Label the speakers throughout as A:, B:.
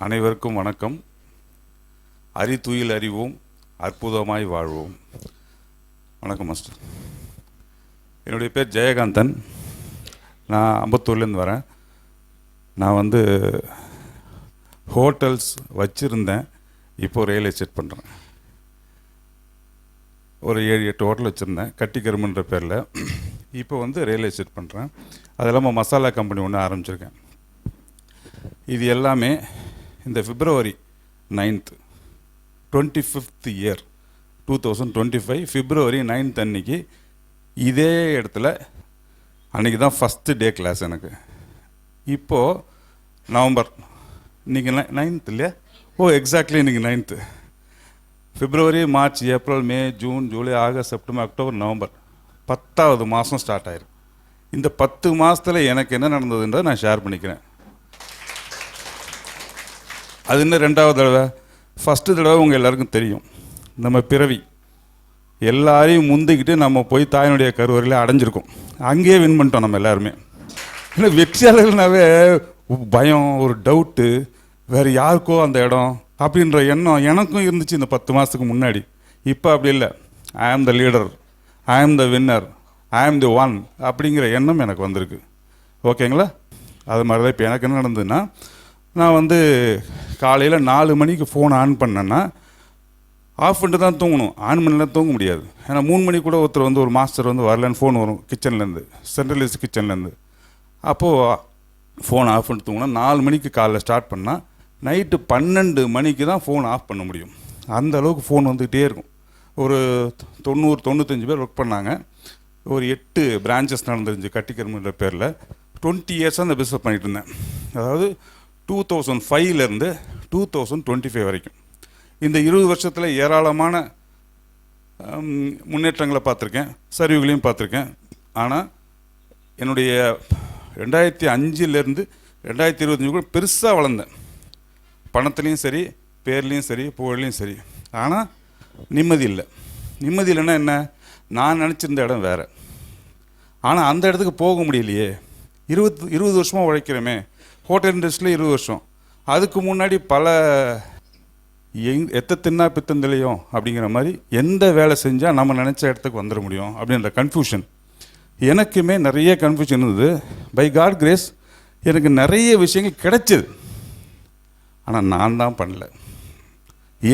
A: அனைவருக்கும் வணக்கம். அறிதுயில் அறிவோம், அற்புதமாய் வாழ்வோம். வணக்கம் மாஸ்டர். என்னுடைய பேர் ஜெயகாந்தன். நான் அம்பத்தூர்லேருந்து வரேன். நான் ஹோட்டல்ஸ் வச்சுருந்தேன். இப்போது ரியல் எஸ்டேட் பண்ணுறேன். ஒரு 7-8 ஹோட்டல் வச்சுருந்தேன் கட்டிக்கரும்புன்ற பேரில். இப்போ ரியல் எஸ்டேட் பண்ணுறேன். அது இல்லாமல் மசாலா கம்பெனி ஒன்று ஆரம்பிச்சிருக்கேன். இது எல்லாமே இந்த February 9th 25th year 2025 February 9th அன்னைக்கு இதே இடத்துல அன்றைக்கி தான் ஃபஸ்ட்டு டே கிளாஸ் எனக்கு. இப்போது நவம்பர், இன்றைக்கி 9th இல்லையா? எக்ஸாக்ட்லி இன்றைக்கி 9th. February, March, April, May, June, July, August, September, October, November 10வது மாதம் ஸ்டார்ட் ஆயிருக்கு. இந்த 10 மாதத்தில் எனக்கு என்ன நடந்ததுன்றதை நான் ஷேர் பண்ணிக்கிறேன். அது இன்னும் 2வது தடவை. ஃபஸ்ட்டு தடவை உங்கள் எல்லாருக்கும் தெரியும், நம்ம பிறவி எல்லாரையும் முந்திக்கிட்டு நம்ம போய் தாயினுடைய கருவறையில் அடைஞ்சிருக்கோம். அங்கேயே வின் பண்ணிட்டோம் நம்ம எல்லாருமே. ஏன்னா வெற்றியாளர்கள்னாவே பயம், ஒரு டவுட்டு, வேறு யாருக்கோ அந்த இடம் அப்படின்ற எண்ணம் எனக்கும் இருந்துச்சு இந்த 10 மாதத்துக்கு முன்னாடி. இப்போ அப்படி இல்லை. ஐ ஆம் த லீடர், ஐ ஆம் த வின்னர், ஐ ஆம் தி ஒன் அப்படிங்கிற எண்ணம் எனக்கு வந்திருக்கு. ஓகேங்களா? அது மாதிரி தான் இப்போ எனக்கு என்ன நடந்ததுன்னா, நான் காலையில் 4 மணிக்கு ஃபோன் ஆன் பண்ணேன்னா ஆஃப் பண்ணிட்டு தான் தூங்கணும். ஆன் பண்ணலாம் தூங்க முடியாது. ஏன்னா 3 மணிக்கு கூட ஒருத்தர் ஒரு மாஸ்டர் வரலன்னு ஃபோன் வரும் கிச்சன்லேருந்து, சென்ட்ரலைஸ்ட் கிச்சன்லேருந்து. அப்போது ஃபோன் ஆஃப் பண்ணிட்டு தூங்கினா 4 மணிக்கு காலைல ஸ்டார்ட் பண்ணால் நைட்டு 12 மணிக்கு தான் ஃபோன் ஆஃப் பண்ண முடியும். அந்த அளவுக்கு ஃபோன் வந்துக்கிட்டே இருக்கும். ஒரு 90-95 பேர் ஒர்க் பண்ணாங்க. ஒரு 8 பிரான்ச்சஸ் நடந்துருந்துச்சு கட்டிக்கரும்புன்ற பேரில். 20 இயர்ஸாக அந்த பிஸ்னஸ் பண்ணிகிட்டு இருந்தேன். அதாவது 2005லேருந்து 2025 வரைக்கும். இந்த 20 வருஷத்தில் ஏராளமான முன்னேற்றங்களை பார்த்துருக்கேன், சரிவுகளையும் பார்த்துருக்கேன். ஆனால் என்னுடைய 2005லேருந்து 2025 கூட பெருசாக வளர்ந்தேன். பணத்துலேயும் சரி, பேர்லேயும் சரி, புகழ்லேயும் சரி. ஆனால் நிம்மதி இல்லை. நிம்மதி இல்லைன்னா என்ன? நான் நினச்சிருந்த இடம் வேறு. ஆனால் அந்த இடத்துக்கு போக முடியலையே. 20 வருஷமாக உழைக்கிறோமே. ஹோட்டல் இண்டஸ்ட்ரியில் 20 வருஷம். அதுக்கு முன்னாடி பல எத்த தின்னா பித்தந்திலையும் அப்படிங்கிற மாதிரி எந்த வேலை செஞ்சால் நம்ம நினச்ச இடத்துக்கு வந்துட முடியும் அப்படின்ற கன்ஃபியூஷன் எனக்குமே நிறைய கன்ஃபியூஷன் இருந்தது. பை காட் கிரேஸ் எனக்கு நிறைய விஷயங்கள் கிடைச்சிது. ஆனால் நான் தான் பண்ணல.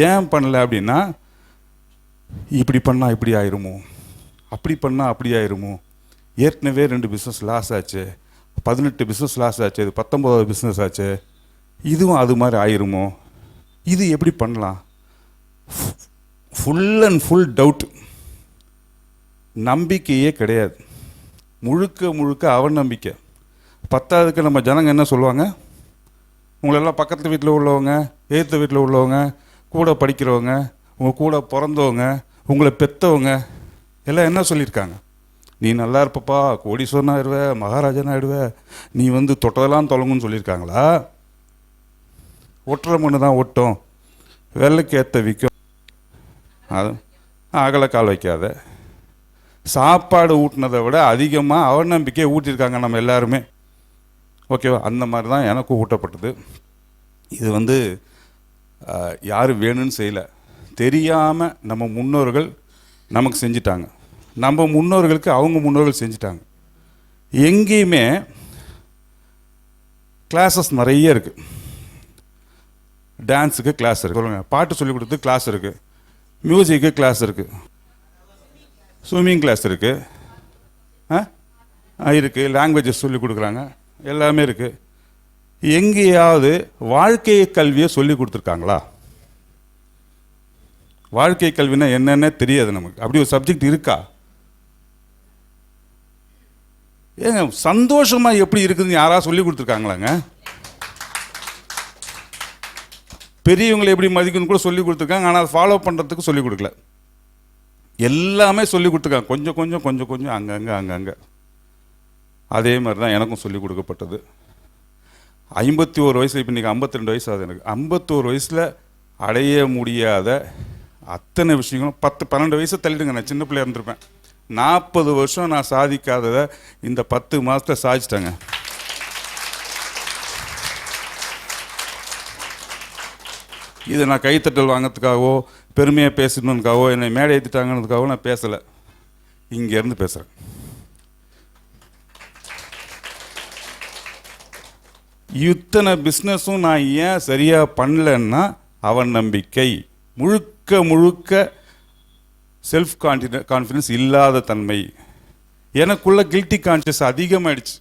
A: ஏன் பண்ணல அப்படின்னா, இப்படி பண்ணால் இப்படி ஆயிருமோ, அப்படி பண்ணால் அப்படி ஆயிருமோ, ஏற்கனவே 2 பிஸ்னஸ் லாஸ் ஆச்சு, 18 பிஸ்னஸ் லாஸ் ஆச்சு, இது 19வது பிஸ்னஸ் ஆச்சு, இதுவும் அது மாதிரி ஆயிருமோ, இது எப்படி பண்ணலாம்? Full and full doubt. நம்பிக்கையே கிடையாது. முழுக்க அவநம்பிக்கை. 10வதுக்கு நம்ம ஜனங்க என்ன சொல்லுவாங்க? உங்களெல்லாம் பக்கத்து வீட்டில் உள்ளவங்க, எதிர்த்த வீட்டில் உள்ளவங்க, கூட படிக்கிறவங்க, உங்கள் கூட பிறந்தவங்க, உங்களை பெற்றவங்க எல்லாம் என்ன சொல்லியிருக்காங்க? நீ நல்லா இருப்பப்பா, கோடீஸ்வரன் ஆயிடுவ, மகாராஜன் ஆயிடுவ, நீ தொட்டதெல்லாம் தொலைங்குன்னு சொல்லியிருக்காங்களா? ஒட்டுற மண்ணு தான் ஒட்டும், வெள்ளைக்கு ஏற்ற விற்கும், அது அகல கால் வைக்காத. சாப்பாடு ஊட்டினதை விட அதிகமாக அவநம்பிக்கையை ஊட்டியிருக்காங்க நம்ம எல்லாருமே. ஓகேவா? அந்த மாதிரி தான் எனக்கும் ஊட்டப்பட்டது. இது யாரும் வேணும்னு செய்யலை, தெரியாமல் நம்ம முன்னோர்கள் நமக்கு செஞ்சிட்டாங்க. நம்ம முன்னோர்களுக்கு அவங்க முன்னோர்கள் செஞ்சிட்டாங்க. எங்கேயுமே கிளாஸஸ் நிறைய இருக்குது. டான்ஸுக்கு கிளாஸ் இருக்குது, பாட்டு சொல்லிக் கொடுத்து கிளாஸ் இருக்குது, மியூசிக்கு கிளாஸ் இருக்குது, ஸ்விம்மிங் கிளாஸ் இருக்குது, லாங்குவேஜஸ் சொல்லிக் கொடுக்குறாங்க, எல்லாமே இருக்குது. எங்கேயாவது வாழ்க்கை கல்வியை சொல்லி கொடுத்துருக்காங்களா? வாழ்க்கை கல்வினா என்னென்ன தெரியாது நமக்கு. அப்படி ஒரு சப்ஜெக்ட் இருக்கா? ஏங்க சந்தோஷமாக எப்படி இருக்குதுன்னு யாராவது சொல்லி கொடுத்துருக்காங்களாங்க? பெரியவங்களை எப்படி மதிக்கணும்னு கூட சொல்லி கொடுத்துருக்காங்க. ஆனால் அதை ஃபாலோ பண்ணுறதுக்கு சொல்லிக் கொடுக்கல. எல்லாமே சொல்லி கொடுத்துருக்காங்க, கொஞ்சம் அங்கங்கே. அதே மாதிரி தான் எனக்கும் சொல்லிக் கொடுக்கப்பட்டது. 51 வயசில், இப்போ இன்றைக்கி 52 வயசு ஆகுது எனக்கு. 51 வயசில் அடைய முடியாத அத்தனை விஷயங்களும் 10-12 வயசு தள்ளிடுங்க, நான் சின்ன பிள்ளையாக இருந்திருப்பேன். 40 வருஷம் நான் சாதிக்காததை இந்த 10 மாதத்தில் சாதிச்சிட்டேங்க. இது நான் கைத்தட்டல் வாங்கிறதுக்காகவோ பெருமையாக பேசணுன்றதுக்காகவோ என்னை மேடை ஏற்றிட்டாங்கன்றதுக்காகவோ நான் பேசலை. இங்கேருந்து பேசுகிறேன். இத்தனை பிஸ்னஸும் நான் ஏன் சரியாக பண்ணலன்னா அவன் நம்பிக்கை, முழுக்க முழுக்க செல்ஃப் கான்ஃபிடன்ஸ் இல்லாத தன்மை, எனக்குள்ள கில்ட்டி கான்ஷியஸ் அதிகமாகிடுச்சு.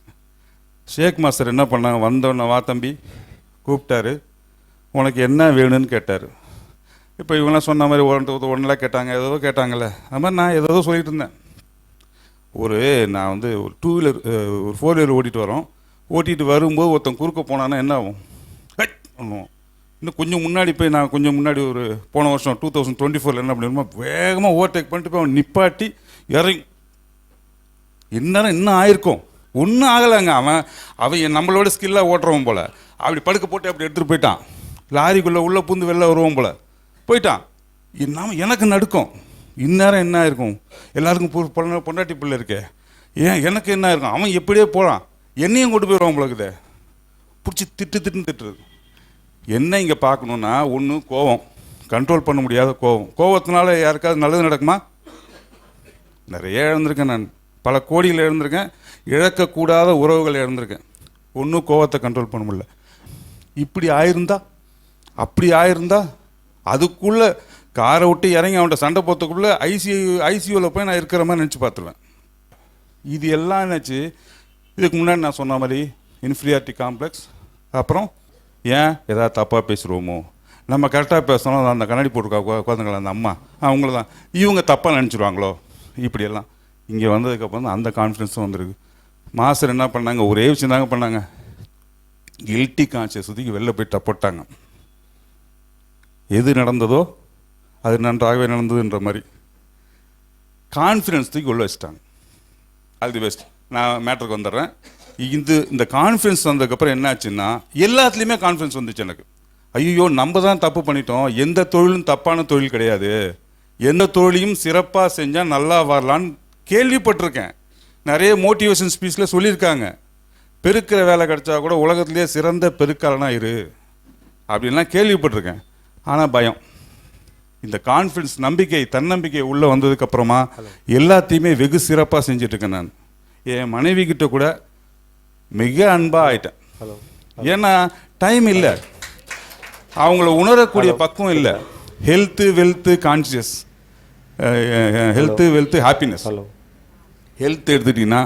A: ஷேக் மாஸ்டர் என்ன பண்ணாங்க, வந்தோடனே வா தம்பி கூப்பிட்டாரு, உனக்கு என்ன வேணும்னு கேட்டார். இப்போ இவங்களாம் சொன்ன மாதிரி ஒன்றெல்லாம் கேட்டாங்க, ஏதோ கேட்டாங்கல்ல, அது மாதிரி நான் ஏதோ சொல்லிட்டு இருந்தேன். நான் வந்து ஒரு 2 வீலர் ஒரு 4 வீலர் ஓட்டிகிட்டு வரும்போது ஒருத்தன் குறுக்க போனான்னா என்ன ஆகும், பண்ணுவோம். இன்னும் கொஞ்சம் முன்னாடி போய் நான் கொஞ்சம் முன்னாடி ஒரு போன வருஷம் 2024 என்ன பண்ணிடுமோ வேகமாக ஓவர்டேக் பண்ணிட்டு போய் அவன் நிப்பாட்டி இறங்கி என்னன்னா இன்னும் ஆயிருக்கும், ஒன்றும் ஆகலைங்க. அவன் நம்மளோட ஸ்கில்லாக ஓட்டுறவன் போல் அப்படி படுக்க போட்டு அப்படி எடுத்துகிட்டு போயிட்டான். லாரிக்குள்ளே உள்ளே பூந்து வெளில வருவோம் போல் போயிட்டான். எனக்கு நடுக்கும், இந்நேரம் என்ன இருக்கும், எல்லாருக்கும் பொண்டாட்டி பிள்ளை இருக்கே, ஏன் எனக்கு என்ன இருக்கும், அவன் எப்படியே போகிறான், என்னையும் கொண்டு போயிடுவான் போலக்குதே, பிடிச்சி திட்டுறது. என்ன இங்கே பார்க்கணுன்னா, ஒன்று கோவம், கண்ட்ரோல் பண்ண முடியாத கோவத்தினால யாருக்காவது நல்லது நடக்குமா? நிறைய இழந்திருக்கேன் நான், பல கோடிகள் இழந்திருக்கேன், இழக்கக்கூடாத உறவுகள் இழந்திருக்கேன். ஒன்றும் கோவத்தை கண்ட்ரோல் பண்ண முடியல. இப்படி ஆயிருந்தா அப்படி ஆயிருந்தா அதுக்குள்ளே காரை விட்டு இறங்கி அவன்கிட்ட சண்டை போகிறதுக்குள்ளே ஐசியூவில் போய் நான் இருக்கிற மாதிரி நினச்சி பார்த்துருவேன். இது எல்லாம் என்னாச்சு, இதுக்கு முன்னாடி நான் சொன்ன மாதிரி இன்ஃபீரியாரிட்டி காம்ப்ளெக்ஸ். அப்புறம் ஏன் ஏதாவது தப்பாக பேசுகிறோமோ, நம்ம கரெக்டாக பேசணும், அந்த கண்ணாடி போட்டுருக்கா குழந்தைங்கள அந்த அம்மா அவங்கள தான் இவங்க தப்பாக நினச்சிருவாங்களோ, இப்படியெல்லாம். இங்கே வந்ததுக்கப்புறம் தான் அந்த கான்ஃபிடன்ஸும் வந்துருக்கு. மாஸ்டர் என்ன பண்ணாங்க, ஒரே விஷயம் தாங்க பண்ணாங்க, கில்ட்டி கான்ஷியஸ் சுற்றிக்கு வெளில போய் போட்டாங்க. எது நடந்ததோ அது நன்றாகவே நடந்ததுன்ற மாதிரி கான்ஃபிடன்ஸ் தூக்கி உள்ள வச்சுட்டாங்க. All the best. நான் மேட்டருக்கு வந்துடுறேன். இந்த கான்ஃபிடன்ஸ் வந்ததுக்கப்புறம் என்ன ஆச்சுன்னா, எல்லாத்துலேயுமே கான்ஃபிடன்ஸ் வந்துச்சு எனக்கு. ஐயோ நம்ம தான் தப்பு பண்ணிட்டோம், எந்த தொழிலும் தப்பான தொழில் கிடையாது, எந்த தொழிலையும் சிறப்பாக செஞ்சால் நல்லா வரலான்னு கேள்விப்பட்டிருக்கேன். நிறைய மோட்டிவேஷன் ஸ்பீச்சில் சொல்லியிருக்காங்க, பெருக்கிற வேலை கிடச்சா கூட உலகத்திலே சிறந்த பெருக்காலனா இரு அப்படின்லாம் கேள்விப்பட்டிருக்கேன். ஆனால் பயம், இந்த கான்ஃபிடன்ஸ் நம்பிக்கை தன்னம்பிக்கை உள்ளே வந்ததுக்கப்புறமா எல்லாத்தையுமே வெகு சிறப்பாக செஞ்சிட்ருக்கேன். நான் என் மனைவி கிட்ட கூட மிக அன்பாக ஆயிட்டேன். ஏன்னா டைம் இல்லை, அவங்கள உணரக்கூடிய பக்குவம் இல்லை. Health wealth conscious, health wealth happiness. Health எடுத்துட்டிங்கன்னா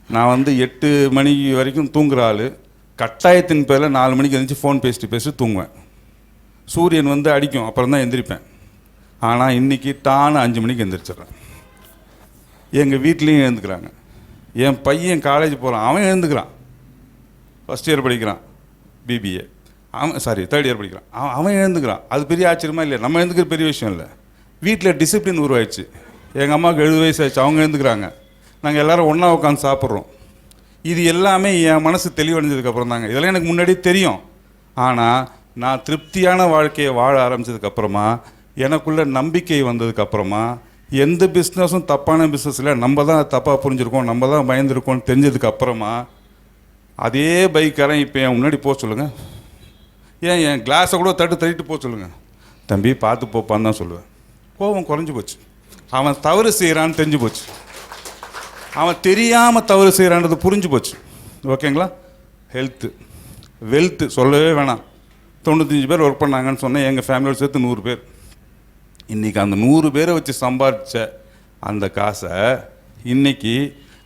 A: நான் வந்து 8 மணி வரைக்கும் தூங்குற ஆள், கட்டாயத்தின் பேரில் 4 மணிக்கு எழுந்திரிச்சு ஃபோன் பேசிட்டு தூங்குவேன். சூரியன் வந்து அடிக்கும், அப்புறம் தான் எந்திரிப்பேன். ஆனால் இன்றைக்கி டான்னு 5 மணிக்கு எந்திரிச்சிட்றேன். எங்கள் வீட்லேயும் எழுந்துக்கிறாங்க. என் பையன் காலேஜ் போகிறான், அவன் எழுந்துக்கிறான், ஃபஸ்ட் இயர் படிக்கிறான் பிபிஏ, தேர்ட் இயர் படிக்கிறான், அவன் எழுந்துக்கிறான். அது பெரிய ஆச்சரியமா இல்லையா? நம்ம எழுந்துக்கிற பெரிய விஷயம் இல்லை. வீட்டில் டிசிப்ளின் உருவாயிடுச்சு. எங்கள் அம்மாவுக்கு 70 வயசு ஆயிடுச்சு, அவங்க எழுந்துக்கிறாங்க, நாங்கள் எல்லோரும் ஒன்றா உட்காந்து சாப்பிட்றோம். இது எல்லாமே என் மனசு தெளிவடைஞ்சதுக்கப்புறம் தாங்க. இதெல்லாம் எனக்கு முன்னாடியே தெரியும். ஆனால் நான் திருப்தியான வாழ்க்கையை வாழ ஆரம்பித்ததுக்கப்புறமா, எனக்குள்ள நம்பிக்கை வந்ததுக்கப்புறமா, எந்த பிஸ்னஸும் தப்பான பிஸ்னஸ் இல்லை, நம்ம தான் தப்பாக புரிஞ்சுருக்கோம், நம்ம தான் பயந்துருக்கோம்னு தெரிஞ்சதுக்கப்புறமா, அதே பைக்காரன் இப்போ என் முன்னாடி போக சொல்லுங்கள், ஏன் என் கிளாஸை கூட தட்டிட்டு போக சொல்லுங்கள், தம்பி பார்த்து போப்பான்னு தான் சொல்லுவேன். கோபம் குறைஞ்சி போச்சு. அவன் தவறு செய்கிறான்னு தெரிஞ்சு போச்சு, அவன் தெரியாமல் தவறு செய்கிறான்றது புரிஞ்சு போச்சு. ஓகேங்களா? ஹெல்த்து வெல்த்து சொல்லவே வேணாம். 95 பேர் ஒர்க் பண்ணாங்கன்னு சொன்னேன், எங்கள் ஃபேமிலியோட சேர்த்து 100 பேர். இன்றைக்கி அந்த 100 பேரை வச்சு சம்பாதிச்ச அந்த காசை இன்றைக்கி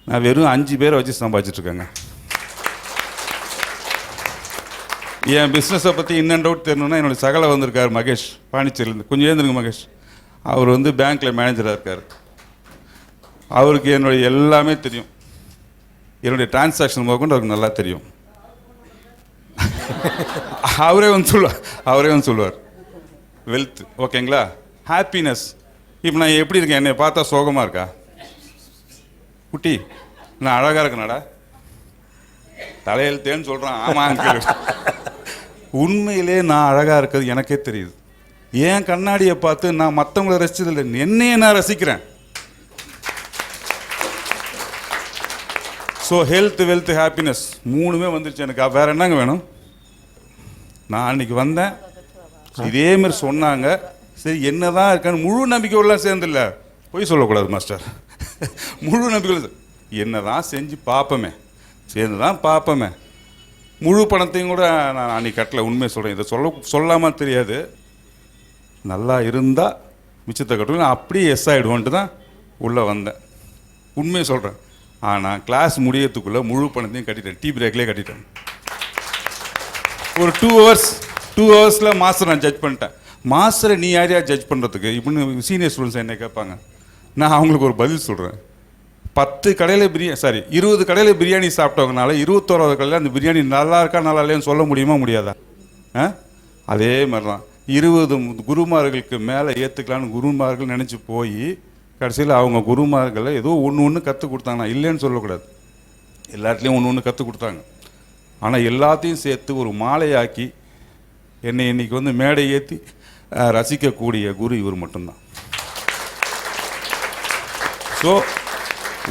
A: நான் வெறும் 5 பேரை வச்சு சம்பாதிச்சிட்ருக்கேங்க. என் பிஸ்னஸை பற்றி இன்னும் டவுட் தெரியணுன்னா என்னோடய சகலை வந்திருக்கார் மகேஷ், பாண்டிச்சேரியிலேருந்து. கொஞ்சம் ஏந்துருங்க மகேஷ். அவர் வந்து பேங்க்கில் மேனேஜராக இருக்கார். அவருக்கு என்னுடைய எல்லாமே தெரியும், என்னுடைய டிரான்சாக்ஷன் முதற்கொண்டு அவருக்கு நல்லா தெரியும். அவரே வந்து சொல்லுவார் வெல்த். ஓகேங்களா? ஹாப்பினஸ். இப்போ நான் எப்படி இருக்கேன், என்னை பார்த்தா சோகமாக இருக்கா? குட்டி நான் அழகாக இருக்கேனாடா? தலையெழுத்தேன்னு சொல்கிறான். ஆமாம், உண்மையிலே நான் அழகாக இருக்கிறது எனக்கே தெரியுது. ஏன் கண்ணாடியை பார்த்து நான் மற்றவங்களை ரசிச்சதில்லை, என்னையே நான் ரசிக்கிறேன். ஸோ ஹெல்த் வெல்த் ஹாப்பினஸ் 3மே வந்துருச்சு எனக்கு. வேறு என்னங்க வேணும்? நான் அன்றைக்கி வந்தேன், இதேமாரி சொன்னாங்க. சரி என்ன தான் இருக்கான்னு முழு நம்பிக்கையோடலாம் சேர்ந்துல்ல, போய் சொல்லக்கூடாது மாஸ்டர். முழு நம்பிக்கை என்ன தான் செஞ்சு பார்ப்போமே, சேர்ந்து தான் பார்ப்போமே. முழு பணத்தையும் கூட நான் அன்றைக்கி கட்டல. உண்மையை சொல்கிறேன், இதை சொல்லாமல் தெரியாது. நல்லா இருந்தால் மிச்சத்தை கட்டுவோம், நான் அப்படியே எஸ் ஆகிடுவோன்ட்டு தான் உள்ளே வந்தேன். உண்மையை சொல்கிறேன். ஆனால் கிளாஸ் முடியறதுக்குள்ளே முழு பணத்தையும் கட்டிட்டேன். டீ பிரேக்லேயே கட்டிட்டேன். ஒரு 2 ஹவர்ஸில் மாஸ்டர் நான் ஜட்ஜ் பண்ணிட்டேன். மாஸ்டரை நீ யாரையா ஜட்ஜ் பண்ணுறதுக்கு இப்படின்னு சீனியர் ஸ்டூடெண்ட்ஸ் என்ன கேட்பாங்க. நான் அவங்களுக்கு ஒரு பதில் சொல்கிறேன். 20 கடையில் பிரியாணி சாப்பிட்டவங்கனால 21வது கடையில் அந்த பிரியாணி நல்லா இருக்கா நல்லா இல்லையான்னு சொல்ல முடியுமா முடியாதா? அதே மாதிரி தான் 20 குருமார்களுக்கு மேலே ஏற்றுக்கலான்னு குருமார்கள் நினச்சி போய் கடைசியில் அவங்க குருமார்களை ஏதோ ஒன்று கற்றுக் கொடுத்தாங்க. நான் இல்லைன்னு சொல்லக்கூடாது, எல்லாத்துலேயும் ஒன்று கற்றுக் கொடுத்தாங்க. ஆனால் எல்லாத்தையும் சேர்த்து ஒரு மாலையாக்கி என்னை இன்னைக்கு மேடை ஏற்றி ரசிக்கக்கூடிய குரு இவர் மட்டும்தான். ஸோ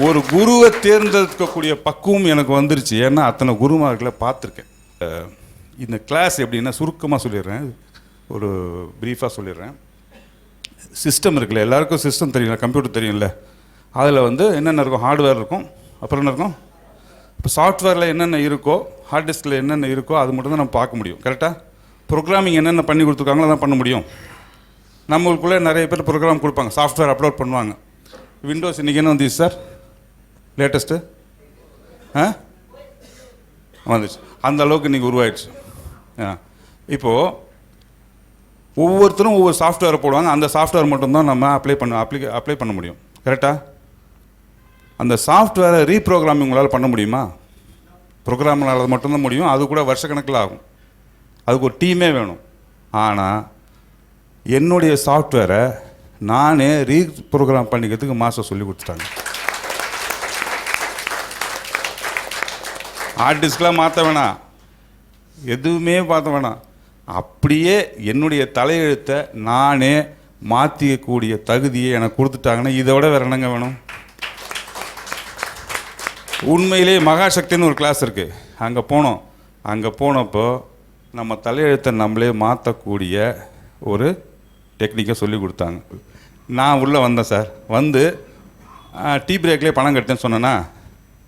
A: ஒரு குருவை தேர்ந்தெடுக்கக்கூடிய பக்குவம் எனக்கு வந்துருச்சு. ஏன்னா அத்தனை குருமார்களை பார்த்துருக்கேன். இந்த கிளாஸ் எப்படின்னா சுருக்கமாக சொல்லிடுறேன், ஒரு ப்ரீஃபாக சொல்லிடுறேன். சிஸ்டம் இருக்குல்ல, எல்லாருக்கும் சிஸ்டம் தெரியல, கம்ப்யூட்டர் தெரியும்ல. அதில் என்னென்ன இருக்கும், ஹார்ட்வேர் இருக்கும், அப்புறம் என்ன இருக்கும், இப்போ சாஃப்ட்வேரில் என்னென்ன இருக்கோ, ஹார்ட் டிஸ்கில் என்னென்ன இருக்கோ அது மட்டும் தான் நம்ம பார்க்க முடியும். கரெக்டாக ப்ரோக்ராமிங் என்னென்ன பண்ணி கொடுத்துருக்காங்களோ அதான் பண்ண முடியும். நம்மளுக்குள்ளே நிறைய பேர் ப்ரோக்ராம் கொடுப்பாங்க, சாஃப்ட்வேர் அப்லோட் பண்ணுவாங்க. விண்டோஸ் இன்றைக்கி என்ன வந்துச்சு சார் லேட்டஸ்ட்டு? வந்துச்சு. அந்த அளவுக்கு இன்றைக்கி உருவாயிடுச்சு. இப்போது ஒவ்வொருத்தரும் ஒவ்வொரு சாஃப்ட்வேரை போடுவாங்க. அந்த சாஃப்ட்வேர் மட்டும்தான் நம்ம அப்ளை பண்ண முடியும். கரெக்டாக? அந்த சாஃப்ட்வேரை ரீப்ரோக்ராமிங் உங்களால் பண்ண முடியுமா? ப்ரோக்ராம்னால மட்டும்தான் முடியும். அது கூட வருஷக்கணக்கில் ஆகும், அதுக்கு ஒரு டீமே வேணும். ஆனால் என்னுடைய சாஃப்ட்வேரை நானே ரீப்ரோக்ராம் பண்ணிக்கிறதுக்கு மாஸ்டர் சொல்லி கொடுத்துட்டாங்க. ஹார்ட் டிஸ்க்லாம் மாற்ற வேணாம், எதுவுமே பார்த்த வேணாம், அப்படியே என்னுடைய தலையெழுத்தை நானே மாற்றிக்கக்கூடிய தகுதியை எனக்கு கொடுத்துட்டாங்கன்னா இதோட வேறு என்னங்க வேணும்? உண்மையிலே மகாசக்தின்னு ஒரு கிளாஸ் இருக்குது, அங்கே போனோம். அங்கே போனப்போ நம்ம தலையெழுத்தை நம்மளே மாற்றக்கூடிய ஒரு டெக்னிக்கை சொல்லி கொடுத்தாங்க. நான் உள்ளே வந்தேன் சார். டீ பிரேக்லேயே பணம் கட்டேன்னு சொன்னேன்னா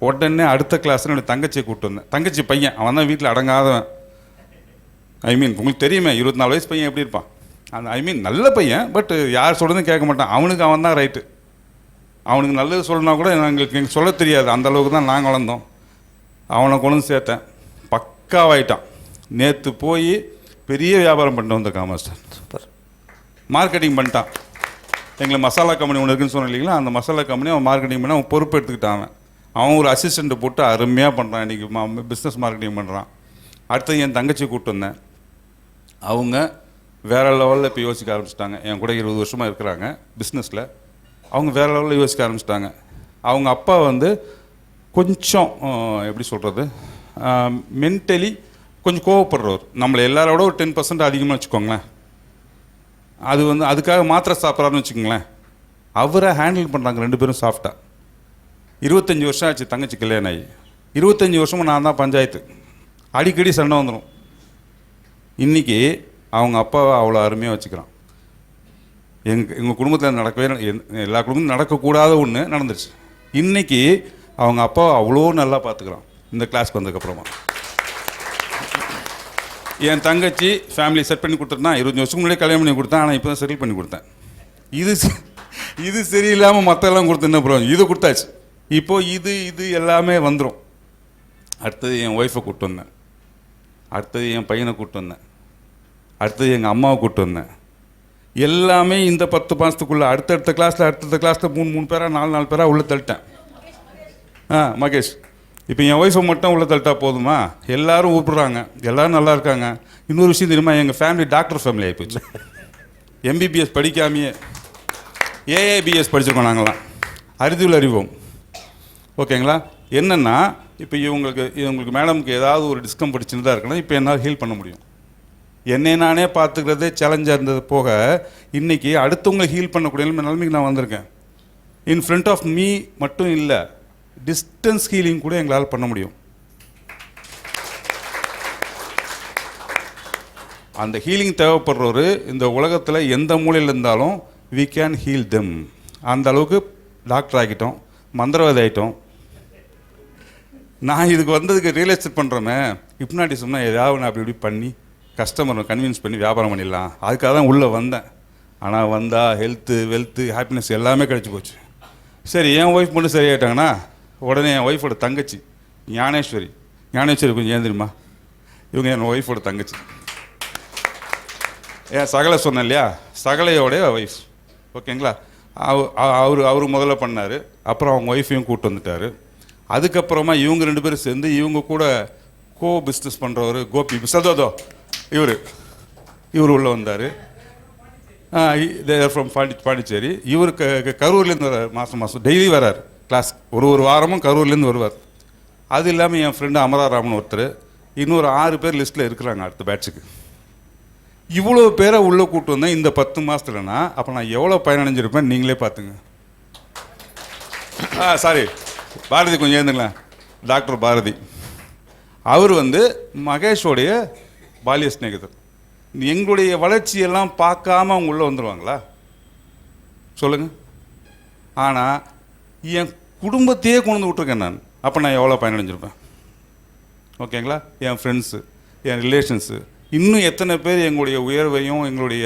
A: உடனே அடுத்த கிளாஸில் என்னுடைய தங்கச்சியை கூப்பிட்டு வந்தேன். தங்கச்சி பையன், அவன் தான் வீட்டில் அடங்காதவன். உங்களுக்கு தெரியுமே 24 வயசு பையன் எப்படி இருப்பான். நல்ல பையன், பட் யார் சொல்கிறதும் கேட்க மாட்டான். அவன் தான் ரைட்டு. அவனுக்கு நல்லது சொல்லணும்னா கூட எங்களுக்கு சொல்ல தெரியாது. அந்த அளவுக்கு தான் நாங்கள் வளர்ந்தோம். அவனை கொண்டு சேர்த்தேன், பக்காவாயிட்டான். நேற்று போய் பெரிய வியாபாரம் பண்ணிட்டு வந்திருக்கான் மாஸ்டர். சூப்பர். மார்க்கெட்டிங் பண்ணிட்டான். எங்களை மசாலா கம்பெனி ஒன்று இருக்குன்னு சொன்னேன் இல்லைங்களா, அந்த மசாலா கம்பெனி அவன் மார்க்கெட்டிங் பண்ணி அவன் பொறுப்பு எடுத்துக்கிட்டான். அவன் ஒரு அசிஸ்டண்ட்டை போட்டு அருமையாக பண்ணுறான். இன்றைக்கி பிஸ்னஸ் மார்க்கெட்டிங் பண்ணுறான். அடுத்தது என் தங்கச்சி கூப்பிட்டு வந்தேன். அவங்க வேறு லெவலில் இப்போ யோசிக்க ஆரம்பிச்சிட்டாங்க. என் கூட 20 வருஷமாக இருக்கிறாங்க பிஸ்னஸில். அவங்க வேறு லெவலில் யோசிக்க ஆரம்பிச்சிட்டாங்க. அவங்க அப்பா கொஞ்சம் எப்படி சொல்கிறது, மென்டலி கொஞ்சம் கோவப்படுறவர். நம்மளை எல்லாரோட ஒரு 10% அதிகமாக வச்சுக்கோங்களேன். அதுக்காக மாத்திரை சாப்பிட்றாருன்னு வச்சுக்கோங்களேன். அவரை ஹேண்டில் பண்ணுறாங்க 2 பேரும் சாஃப்டாக. 25 வருஷம் ஆச்சு தங்கச்சி கல்யாணம் ஆகி. 25 வருஷமும் நான் தான் பஞ்சாயத்து. அடிக்கடி சண்டை வந்துடும். இன்றைக்கி அவங்க அப்பாவை அவ்வளோ அருமையாக வச்சுக்கிறான். எங்கள் குடும்பத்தில் எல்லா குடும்பமும் நடக்கக்கூடாத ஒன்று நடந்துருச்சு. இன்றைக்கி அவங்க அப்பாவை அவ்வளோ நல்லா பார்த்துக்கிறான் இந்த கிளாஸ்க்கு வந்ததுக்கப்புறமா. என் தங்கச்சி ஃபேமிலி செட் பண்ணி கொடுத்துருந்தான். 25 வருஷத்துக்கு முன்னாடியே கல்யாணம் பண்ணி கொடுத்தேன். ஆனால் இப்போ தான் செட்டில் பண்ணி கொடுத்தேன். இது சரியில்லாமல் மற்றெல்லாம் கொடுத்து என்ன ப்ரோ, இது கொடுத்தாச்சு. இப்போது இது எல்லாமே வந்துடும். அடுத்தது என் ஒய்ஃபை கூப்பிட்டு வந்தேன். அடுத்தது என் பையனை கூப்பிட்டு வந்தேன். அடுத்தது எங்கள் அம்மாவை கூப்பிட்டு வந்தேன். எல்லாமே இந்த 10 மாதத்துக்குள்ளே அடுத்தடுத்த கிளாஸில் 3 பேராக 4 பேராக உள்ளே தள்ளிட்டேன். மகேஷ், இப்போ என் ஒய்ஃபை மட்டும் உள்ளே தள்ளிட்டா போதுமா? எல்லோரும் கூப்பிட்றாங்க, எல்லோரும் நல்லா இருக்காங்க. இன்னொரு விஷயம் தெரியுமா, எங்கள் ஃபேமிலி டாக்டர் ஃபேமிலி ஆகிப்போச்சு. MBBS படிக்காமையே AABS படிச்சிருக்கோம் நாங்களாம். அறிவியல் அறிவோம். ஓகேங்களா? என்னென்னா இப்போ இவங்களுக்கு மேடமுக்கு ஏதாவது ஒரு டிஸ்கம்ஃபர்ட் சின்னதாக இருக்குன்னா இப்போ என்னால் ஹீல் பண்ண முடியும். என்னை நானே பார்த்துக்கிறதே சேலஞ்சாக இருந்தது போக இன்றைக்கி அடுத்தவங்களை ஹீல் பண்ணக்கூடிய நிலைமைக்கு நான் வந்திருக்கேன். இன் ஃப்ரண்ட் ஆஃப் மீ மட்டும் இல்லை, டிஸ்டன்ஸ் ஹீலிங் கூட எங்களால் பண்ண முடியும். அந்த ஹீலிங் தேவைப்படுறவர் இந்த உலகத்தில் எந்த மூலையில் இருந்தாலும் we can heal them. அந்த அளவுக்கு டாக்டர் ஆகிட்டோம், மந்திரவாதி ஆகிட்டோம். நான் இதுக்கு வந்ததுக்கு ரியலைஸ் பண்ணுறோமே, ஹிப்னாட்டிசம்னா ஏதாவது நான் அப்படி இப்படி பண்ணி கஸ்டமரை கன்வின்ஸ் பண்ணி வியாபாரம் பண்ணிடலாம், அதுக்காக தான் உள்ளே வந்தேன். ஆனால் வந்தால் ஹெல்த்து வெல்த்து ஹாப்பினஸ் எல்லாமே கிடச்சி போச்சு. சரி, என் ஒய்ஃப் மட்டும் சரியாயிட்டாங்கன்னா உடனே என் ஒய்ஃபோட தங்கச்சி ஞானேஸ்வரி கொஞ்சம் ஏன் தெரியுமா, இவங்க என் ஒய்ஃபோட தங்கச்சி. ஏன் சகலை சொன்னேன் இல்லையா, சகலையோடைய ஒய்ஃப். ஓகேங்களா? அவர் முதல்ல பண்ணார், அப்புறம் அவங்க ஒய்ஃபையும் கூப்பிட்டு வந்துட்டார். அதுக்கப்புறமா இவங்க 2 பேரும் சேர்ந்து இவங்க கூட பிஸ்னஸ் பண்ணுறவர் கோபி சதோதோ இவர் உள்ளே வந்தார். ஃப்ரம் பாண்டிச்சேரி. இவர் கரூர்லேருந்து வர்றார், மாதம் டெய்லி வர்றார் கிளாஸ். ஒரு வாரமும் கரூர்லேருந்து வருவார். அது இல்லாமல் என் ஃப்ரெண்டு அமராராமன் ஒருத்தர், இன்னொரு 6 பேர் லிஸ்ட்டில் இருக்கிறாங்க அடுத்த பேட்சுக்கு. இவ்வளோ பேரை உள்ளே கூப்பிட்டு வந்தேன் இந்த 10 மாதத்துலனா, அப்போ நான் எவ்வளோ பயனடைஞ்சிருப்பேன் நீங்களே பார்த்துங்க. சாரி, பாரதி கொஞ்சம் ஏந்துங்களேன். டாக்டர் பாரதி அவர் மகேஷோடைய பாலிய ஸ்நேகிதர். எங்களுடைய வளர்ச்சியெல்லாம் பார்க்காம அவங்க உள்ளே வந்துடுவாங்களா சொல்லுங்கள்? ஆனால் என் குடும்பத்தையே கொண்டு வந்து விட்ருக்கேன் நான். அப்போ நான் எவ்வளோ பயனடைஞ்சிருப்பேன்? ஓகேங்களா? என் ஃப்ரெண்ட்ஸு, என் ரிலேஷன்ஸு, இன்னும் எத்தனை பேர் எங்களுடைய உயர்வையும் எங்களுடைய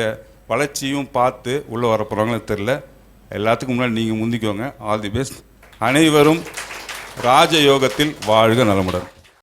A: வளர்ச்சியும் பார்த்து உள்ளே வர போகிறாங்களோ தெரில. எல்லாத்துக்கும் முன்னாடி நீங்கள் முந்திக்கோங்க. All the best. அனைவரும் ராஜயோகத்தில் வாழ்க நலமுடன்.